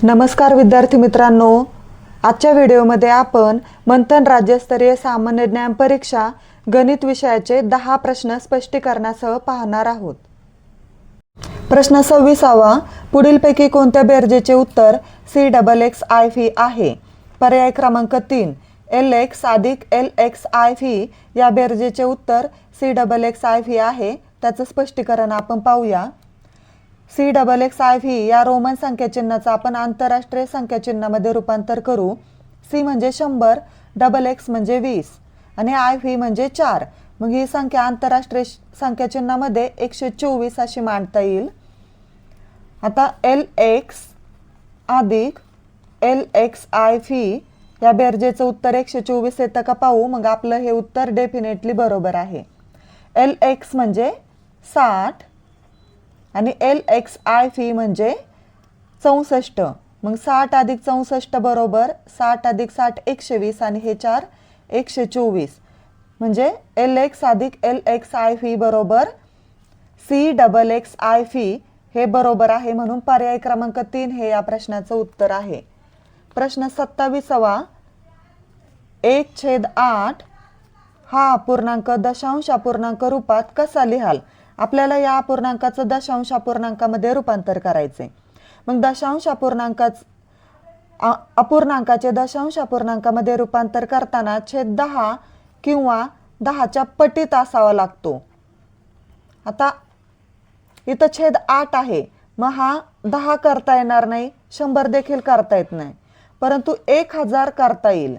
नमस्कार विद्यार्थी मित्रांनो, आजच्या व्हिडिओमध्ये आपण मंथन राज्यस्तरीय सामान्य ज्ञान परीक्षा गणित विषयाचे 10 प्रश्न स्पष्टीकरणासह पाहणार आहोत। प्रश्न 26वा, पुढीलपैकी कोणत्या बेरजेचे उत्तर CXXIV आहे? पर्याय क्रमांक 3 LX अधिक LXIV या बेरजेचे उत्तर CXXIV आहे। त्याचं स्पष्टीकरण आपण पाहूया। CXXIV या रोमन संख्या चिन्हाचा आपण आंतरराष्ट्रीय संख्या चिन्हामध्ये रूपांतर करू। C म्हणजे 100, XX म्हणजे 20 आणि IV म्हणजे 4। मग ही संख्या आंतरराष्ट्रीय संख्या चिन्हामध्ये 124 अशी मांडता येईल। आता LX अधिक LXIV या बेरजेचं उत्तर 124 येतं का पाहू। मग आपलं हे उत्तर डेफिनेटली बरोबर आहे। LX म्हणजे 60 आणि LXIV म्हणजे 64। मग 60 अधिक 64 बरोबर 60 अधिक 60 120 आणि हे 4 124 म्हणजे LX अधिक LXIV बरोबर CXXIV हे बरोबर आहे। म्हणून पर्याय क्रमांक 3 हे या प्रश्नाचं उत्तर आहे। प्रश्न 27वा, 1/8 हा अपूर्णांक दशांश अपूर्णांक रूपात कसा लिहाल? आपल्याला या अपूर्णांकाचं दशांश अपूर्णांकामध्ये रूपांतर करायचे। मग दशांश अपूर्णांकाचे दशांश अपूर्णांकामध्ये रूपांतर करताना छेद 10 किंवा 10च्या पटीत असावा लागतो। आता इथं छेद 8 आहे, मग हा 10 करता येणार नाही, 100 देखील करता येत नाही, परंतु 1000 करता येईल।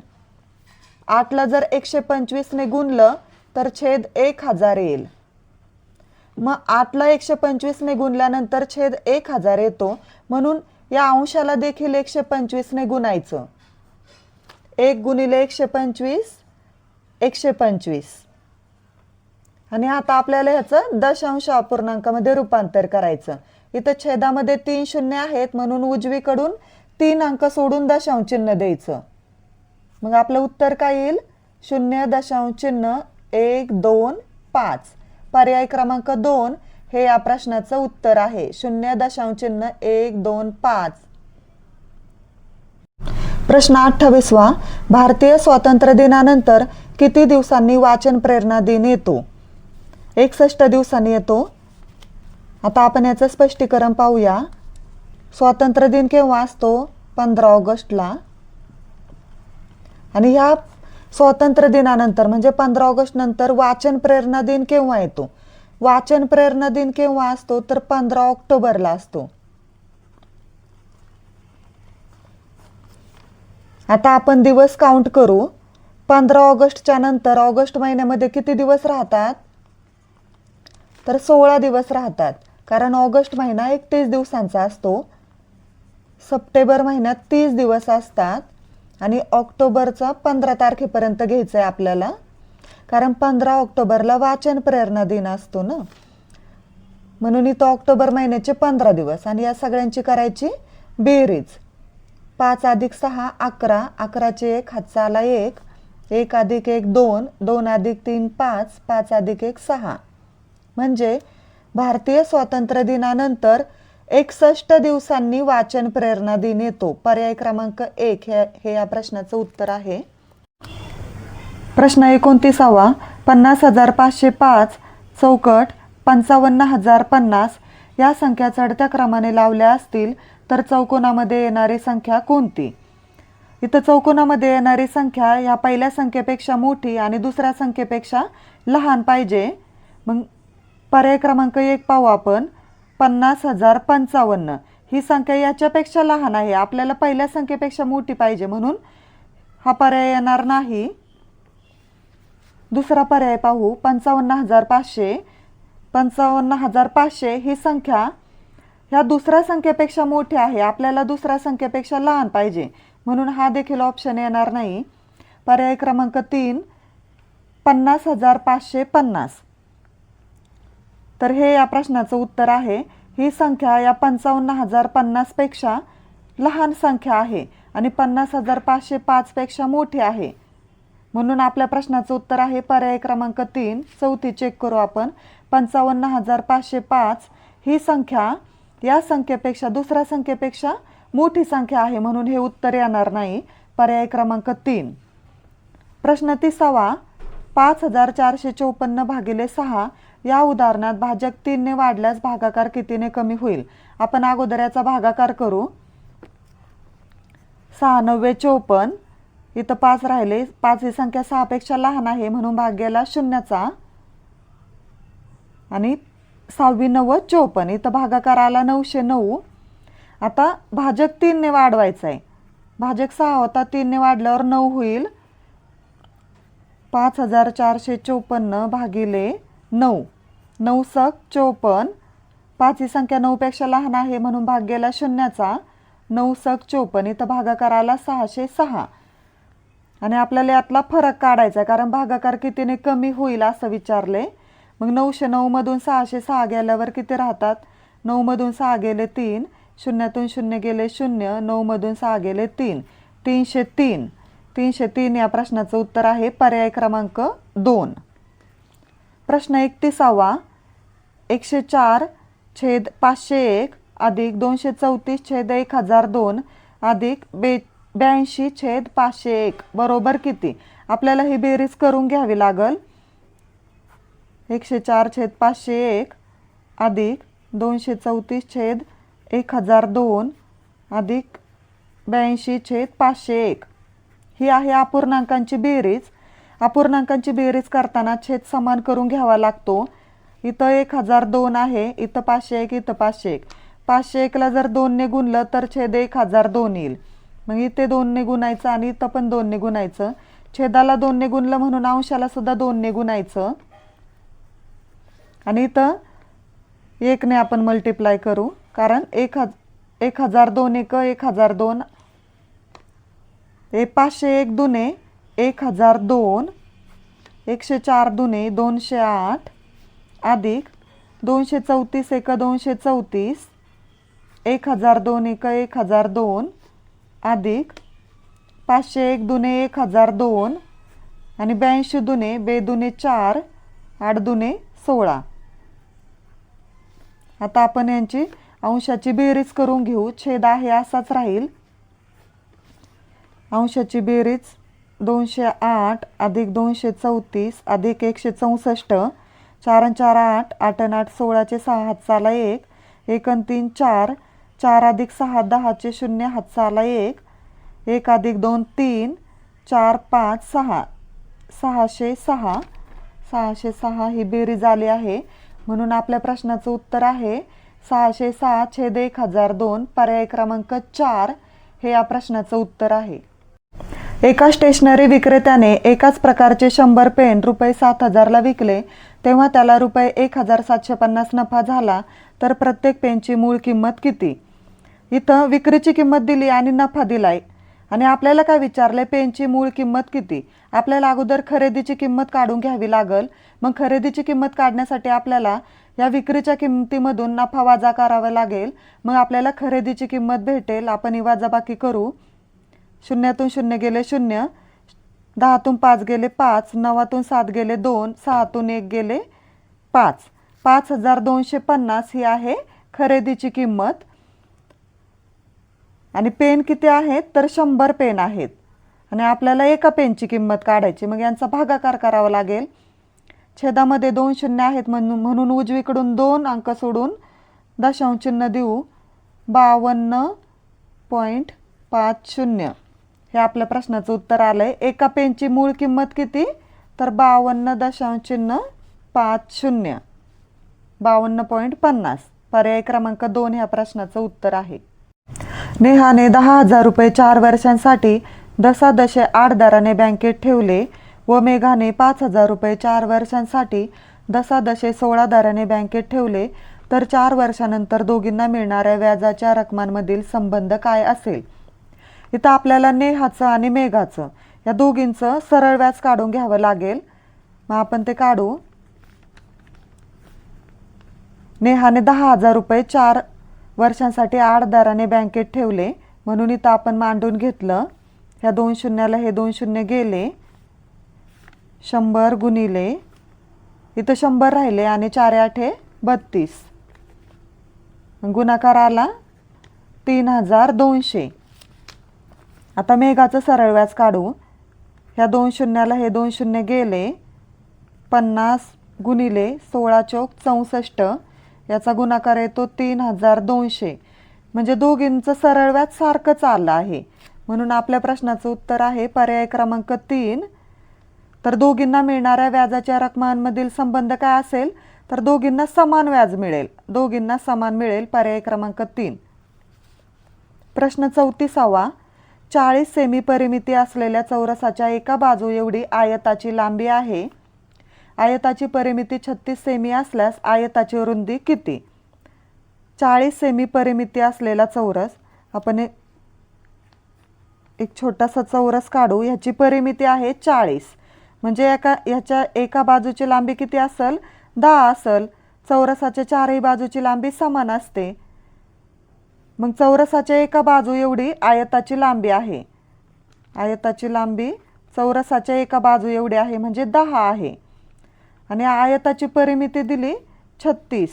8ला जर 125 ने गुणलं तर छेद 1000 येईल। मग 8ला 125 ने गुणल्यानंतर छेद 1000 येतो, म्हणून या अंशाला देखील 125 ने गुणायचं। 1 गुणिले 125 125 आणि आता आपल्याला ह्याचं दशांश अपूर्णांकामध्ये रूपांतर करायचं। इथं छेदामध्ये 3 शून्य आहेत, म्हणून उजवीकडून 3 अंक सोडून दशांश चिन्ह द्यायचं। मग आपलं उत्तर काय येईल? 0.125। पर्याय क्रमांक 2 हे या प्रश्नाचं उत्तर आहे। 0.125। प्रश्न 28वा, भारतीय स्वातंत्र्य दिनानंतर किती दिवसांनी वाचन प्रेरणा दिन येतो? 61 दिवसांनी येतो। आता आपण याचं स्पष्टीकरण पाहूया। स्वातंत्र्य दिन केव्हा असतो? 15 ऑगस्टला। आणि ह्या स्वातंत्र्य दिनानंतर म्हणजे 15 ऑगस्ट नंतर वाचन प्रेरणा दिन केव्हा येतो? वाचन प्रेरणा दिन केव्हा असतो? तर 15 ऑक्टोबरला असतो। आता आपण दिवस काउंट करू। 15 ऑगस्टच्या नंतर ऑगस्ट महिन्यामध्ये किती दिवस राहतात? तर 16 दिवस राहतात, कारण ऑगस्ट महिना 31 दिवसांचा असतो। सप्टेंबर महिन्यात 30 दिवस असतात आणि ऑक्टोबरचा 15 तारखेपर्यंत घ्यायचं आहे आपल्याला, कारण 15 ऑक्टोबरला वाचन प्रेरणा दिन असतो ना, म्हणून इथं ऑक्टोबर महिन्याचे 15 दिवस आणि या सगळ्यांची करायची बेरीज। 5 अधिक 6 11, 11चे 1 हातचा आला 1, 1 अधिक 1 2, 2 अधिक 3 5, 5 अधिक 1 6 म्हणजे भारतीय स्वातंत्र्य दिनानंतर 61 दिवसांनी वाचन प्रेरणा दिन येतो। पर्याय क्रमांक 1 हे या प्रश्नाचं उत्तर आहे। प्रश्न 29वा, 50,505 चौकट 55,050 या संख्या चढत्या क्रमाने लावल्या असतील तर चौकोनामध्ये येणारी संख्या कोणती? इथं चौकोनामध्ये येणारी संख्या ह्या पहिल्या संख्येपेक्षा मोठी आणि दुसऱ्या संख्येपेक्षा लहान पाहिजे। मग पर्याय क्रमांक 1 पाहू आपण। 50,055 ही संख्या याच्यापेक्षा लहान आहे, आपल्याला पहिल्या संख्येपेक्षा मोठी पाहिजे, म्हणून हा पर्याय येणार नाही। दुसरा पर्याय पाहू। 55,500 55,500 ही संख्या ह्या दुसऱ्या संख्येपेक्षा मोठी आहे, आपल्याला दुसऱ्या संख्येपेक्षा लहान पाहिजे, म्हणून हा देखील ऑप्शन येणार नाही। पर्याय क्रमांक 3 50,550 तर हे या प्रश्नाचं उत्तर आहे। ही संख्या या 55,050 पेक्षा लहान संख्या आहे आणि 50,505 पेक्षा मोठी आहे, म्हणून आपल्या प्रश्नाचं उत्तर आहे पर्याय क्रमांक 3। चौथी चेक करू आपण। 55,505 ही संख्या या संख्येपेक्षा दुसऱ्या संख्येपेक्षा मोठी संख्या आहे म्हणून हे उत्तर येणार नाही. पर्याय क्रमांक 3. प्रश्न 30. 5454 भागिले 6 या उदाहरणात भाजक 3 ने वाढल्यास भागाकार कितीने कमी होईल? आपण अगोदर याचा भागाकार करू. 6 9 54. इथं 5 राहिले. 5 ही संख्या 6 पेक्षा लहान आहे म्हणून भाग गेला शून्याचा. आणि 6 9 54. इथं भागाकार आला 909. आता भाजक 3 ने वाढवायचा आहे. भाजक 6 होता, 3 ने वाढल्यावर 9 होईल. 5454 भागिले 9. 9 सक 54. 5 ही संख्या 9 पेक्षा लहान आहे म्हणून भाग गेला शून्याचा. 9 सक 54. इथं भागाकार आला 606. आणि आपल्याला यातला फरक काढायचा आहे कारण भागाकार कितीने कमी होईल असं विचारले. मग 909 मधून 606 गेल्यावर किती राहतात? 9 मधून 6 गेले 3. शून्यातून 0 गेले 0. 9 मधून 6 गेले 3. 303. 303 या प्रश्नाचं उत्तर आहे पर्याय क्रमांक 2. प्रश्न 31. 104/501 अधिक 234/1002 अधिक 82/501 बरोबर किती? आपल्याला ही बेरीज करून घ्यावी लागल. 104/501 अधिक 234/1002 अधिक 82/501 ही आहे अपूर्णांकांची बेरीज. अपूर्णांकांची बेरीज करताना छेद समान करून घ्यावा लागतो. इथं 1002 आहे, इथं 501, इथं 501. 501ला जर 2 ने गुणलं तर छेद 1002 येईल. मग इथे 2 ने गुणायचं आणि इथं पण 2 ने गुणायचं. छेदाला 2 ने गुणलं म्हणून अंशाला सुद्धा 2 ने गुणायचं. आणि इथं 1 ने आपण मल्टिप्लाय करू कारण 1002 1 1002. 501 दुने 1002. 104 दुने 208 अधिक 234 1 234. 1002 1 1002 अधिक 501 दुने 1002 आणि 82 दुने 2 दुने 4 8 दुने 16. आता आपण यांची अंशाची बेरीज करून घेऊ. छेद आहे असाच राहील. अंशाची बेरीज 208 अधिक 234 अधिक 164. 4 आणि 4 8. 8 आणि 8 16चे 6 हातचाला 1. 1 आणि 3 4. 4 अधिक 6 10चे 0 हातचाला 1. 1 अधिक 2 3. 4 5 6. 606. 606 ही बेरीज आली आहे म्हणून आपल्या प्रश्नाचं उत्तर आहे 606/1002. पर्याय क्रमांक 4 हे या प्रश्नाचं उत्तर आहे. एका स्टेशनरी विक्रेत्याने एकाच प्रकारचे 100 पेन रुपये 7000ला विकले तेव्हा त्याला रुपये 1750 नफा झाला तर प्रत्येक पेनची मूळ किंमत किती? इथं विक्रीची किंमत दिली आणि नफा दिलाय आणि आपल्याला काय विचारलंय? पेनची मूळ किंमत किती? आपल्याला अगोदर खरेदीची किंमत काढून घ्यावी लागल. मग खरेदीची किंमत काढण्यासाठी आपल्याला या विक्रीच्या किंमतीमधून नफा वजा करावा लागेल. मग आपल्याला खरेदीची किंमत भेटेल. आपण ही वजाबाकी करू. 0तून 0 गेले 0. 10तून 5 गेले 5. 9तून 7 गेले 2. 6तून 1 गेले 5. 5250 ही आहे खरेदीची किंमत. आणि पेन किती आहेत? तर 100 पेन आहेत आणि आपल्याला एका पेनची किंमत काढायची. मग यांचा भागाकार करावा लागेल. छेदामध्ये 2 शून्य आहेत म्हणून उजवीकडून 2 अंक सोडून दशांश चिन्ह देऊ. 52.50 हे आपल्या प्रश्नाचं उत्तर आलंय. एका पेनची मूळ किंमत किती? तर 52.50. 52.50. पर्याय क्रमांक 2 ह्या प्रश्नाचं उत्तर आहे. नेहाने 10,000 रुपये 4 वर्षांसाठी 10.8 दराने बँकेत ठेवले व मेघाने 5,000 रुपये 4 वर्षांसाठी 10.16 दराने बँकेत ठेवले तर 4 वर्षानंतर दोघींना मिळणाऱ्या व्याजाच्या रकमांमधील संबंध काय असेल? इथं आपल्याला नेहाचं आणि मेघाचं या दोघींचं सरळ व्याज काढून घ्यावं लागेल. मग आपण ते काढू. नेहाने 10,000 रुपये 4 वर्षांसाठी 8 दराने बँकेत ठेवले म्हणून इथं आपण मांडून घेतलं. ह्या 2 शून्याला हे 2 शून्य गेले. 100 गुणिले इथं 100 राहिले आणि 4 8 32. गुणाकार आला 3200. आता मेघाचं सरळ व्याज काढू. ह्या 2 शून्याला हे 2 शून्य गेले. 50 गुणिले 16 चौक 64, याचा गुणाकार येतो 3200. म्हणजे दोघींचं सरळ व्याज सारखंच आलं आहे. म्हणून आपल्या प्रश्नाचं उत्तर आहे पर्याय क्रमांक 3. तर दोघींना मिळणाऱ्या व्याजाच्या रकमांमधील संबंध काय असेल, तर दोघींना समान व्याज मिळेल. दोघींना समान मिळेल, पर्याय क्रमांक 3. प्रश्न 34वा. 40 सेमी परिमिती असलेल्या चौरसाच्या एका बाजू एवढी आयताची लांबी आहे. आयताची परिमिती 36 सेमी असल्यास आयताची रुंदी किती? 40 सेमी परिमिती असलेला चौरस, आपण एक छोटासा चौरस काढू. ह्याची परिमिती आहे 40, म्हणजे ह्याच्या एका बाजूची लांबी किती असेल? 10 असेल. चौरसाच्या चारही बाजूची लांबी समान असते. मग चौरसाच्या एका बाजू एवढी आयताची लांबी आहे. आयताची लांबी चौरसाच्या एका बाजू एवढी आहे, म्हणजे 10 आहे. आणि आयताची परिमिती दिली 36.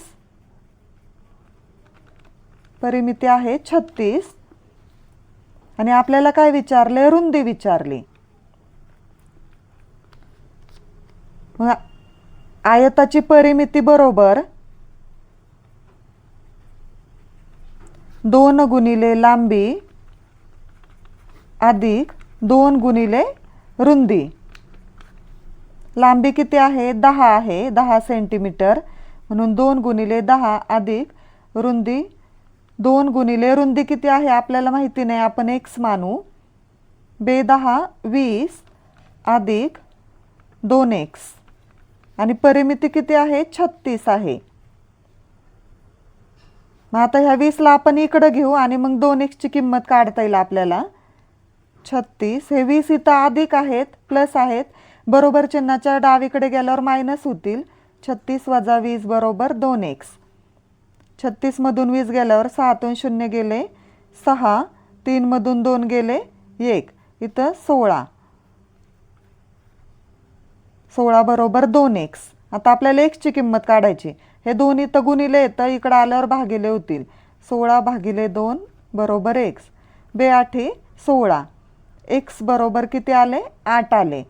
परिमिती आहे 36. आणि आपल्याला काय विचारले? रुंदी विचारली. मग आयताची परिमिती बरोबर 2 गुणिले लांबी अधिक 2 गुणिले रुंदी. लांबी किती आहे? 10 आहे, 10 सेंटीमीटर. म्हणून 2 गुणिले 10 अधिक रुंदी 2 गुणिले रुंदी किती आहे आपल्याला माहिती नाही, आपण x मानू. 10 20 अधिक 2x. आणि परिमिती किती आहे? 36 आहे. मग आता ह्या 20ला आपण इकडे घेऊ आणि मग 2x ची किंमत काढता येईल आपल्याला. 36 हे 20 इथं अधिक आहेत, प्लस आहेत. बरोबर चिन्हाच्या डावीकडे गेल्यावर मायनस होतील. 36 वजा 20 बरोबर 2x. 36 मधून 20 गेल्यावर 6तून 0 गेले 6, 3 मधून 2 गेले 1, इथं 16. 16 बरोबर 2x. आता आपल्याला x ची किंमत काढायची. हे 2 इथं गुणिले येतं, इकडं आल्यावर भागिले होतील. 16 भागिले 2 बरोबर x. 2 16. x बरोबर किती आले? 8 आले.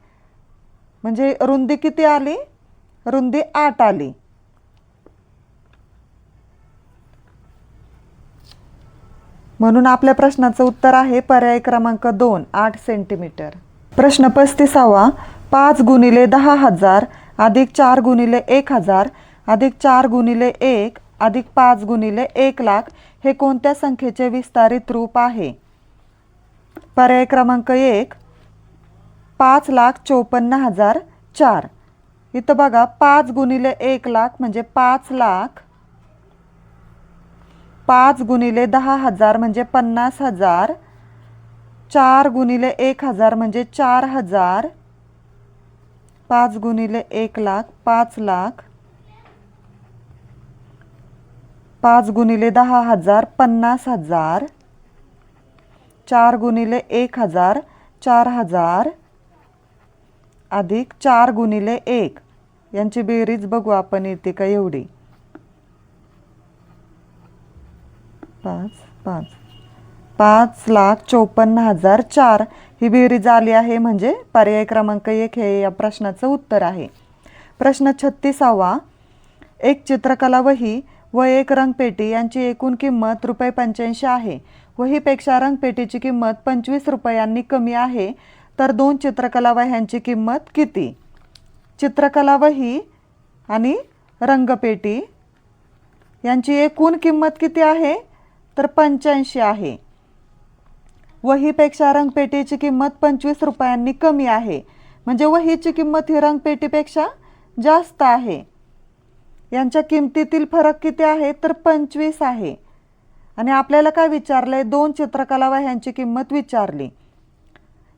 म्हणजे रुंदी किती आली? रुंदी 8 आली. म्हणून आपल्या प्रश्नाचं उत्तर आहे पर्याय क्रमांक 2, 8 सेंटीमीटर. प्रश्न 35वा. 5 गुणिले 10,000 अधिक 4 गुणिले 1,000 अधिक 4 गुणिले 1 अधिक 5 गुणिले 1,00,000 हे कोणत्या संख्येचे विस्तारित रूप आहे? पर्याय क्रमांक 1 5,54,004. इथं बघा 5 गुणिले 1,00,000 म्हणजे 5,00,000. 5 गुणिले 10,000 म्हणजे 50,000. 4 गुणिले 1,000 म्हणजे 4,000. 5 गुणिले 1,00,000 5,00,000. 5 गुणिले 10,000 50,000. 4 गुणिले 1,000 4,000 अधिक 4 गुणिले 1 यांची बेरीज बघू आपण येते का एवढी. 5,54,004 ही बेरीज आली आहे, म्हणजे पर्याय क्रमांक 1 हे या प्रश्नाचं उत्तर आहे. प्रश्न 36वा. एक चित्रकला वही व एक रंगपेटी यांची एकूण किंमत ₹85 आहे. वहीपेक्षा रंगपेटीची किंमत 25 रुपयांनी कमी आहे, तर 2 चित्रकला वह्यांची किंमत किती? चित्रकला वही आणि रंगपेटी यांची एकूण किंमत किती आहे? तर 85 आहे. वहीपेक्षा रंगपेटीची किंमत 25 रुपयांनी कमी आहे, म्हणजे वहीची किंमत ही रंगपेटीपेक्षा जास्त आहे. यांच्या किमतीतील फरक किती आहे? तर 25 आहे. आणि आपल्याला काय विचारले? 2 चित्रकला वह्यांची किंमत विचारली.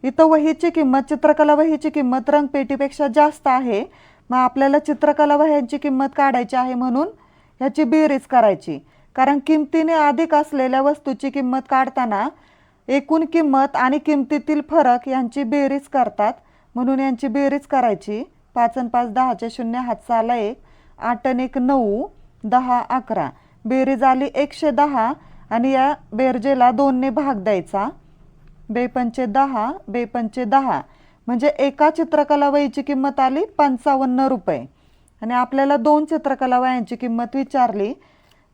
इथं वहीची किंमत, चित्रकला वहीची किंमत रंगपेटीपेक्षा जास्त आहे. मग आपल्याला चित्रकला वह्यांची किंमत काढायची आहे, म्हणून ह्याची बेरीज करायची. कारण किमतीने अधिक असलेल्या वस्तूची किंमत काढताना एकूण किंमत आणि किमतीतील फरक यांची बेरीज करतात, म्हणून यांची बेरीज करायची. 5 आणि 5 10चे 0, हातचा आला 1, 8 आणि 1 9, 10 11. बेरीज आली 110 आणि या बेरजेला 2ने भाग द्यायचा. 2×5 = 10 म्हणजे एका चित्रकला वहीची किंमत आली 55 रुपये. आणि आपल्याला 2 चित्रकला वह्यांची किंमत विचारली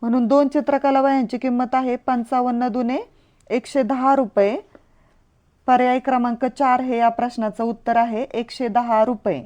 म्हणून 2 चित्रकला वह्यांची किंमत आहे 55 दुने 110 रुपये. पर्याय क्रमांक 4 हे या प्रश्नाचं उत्तर आहे 110 रुपये.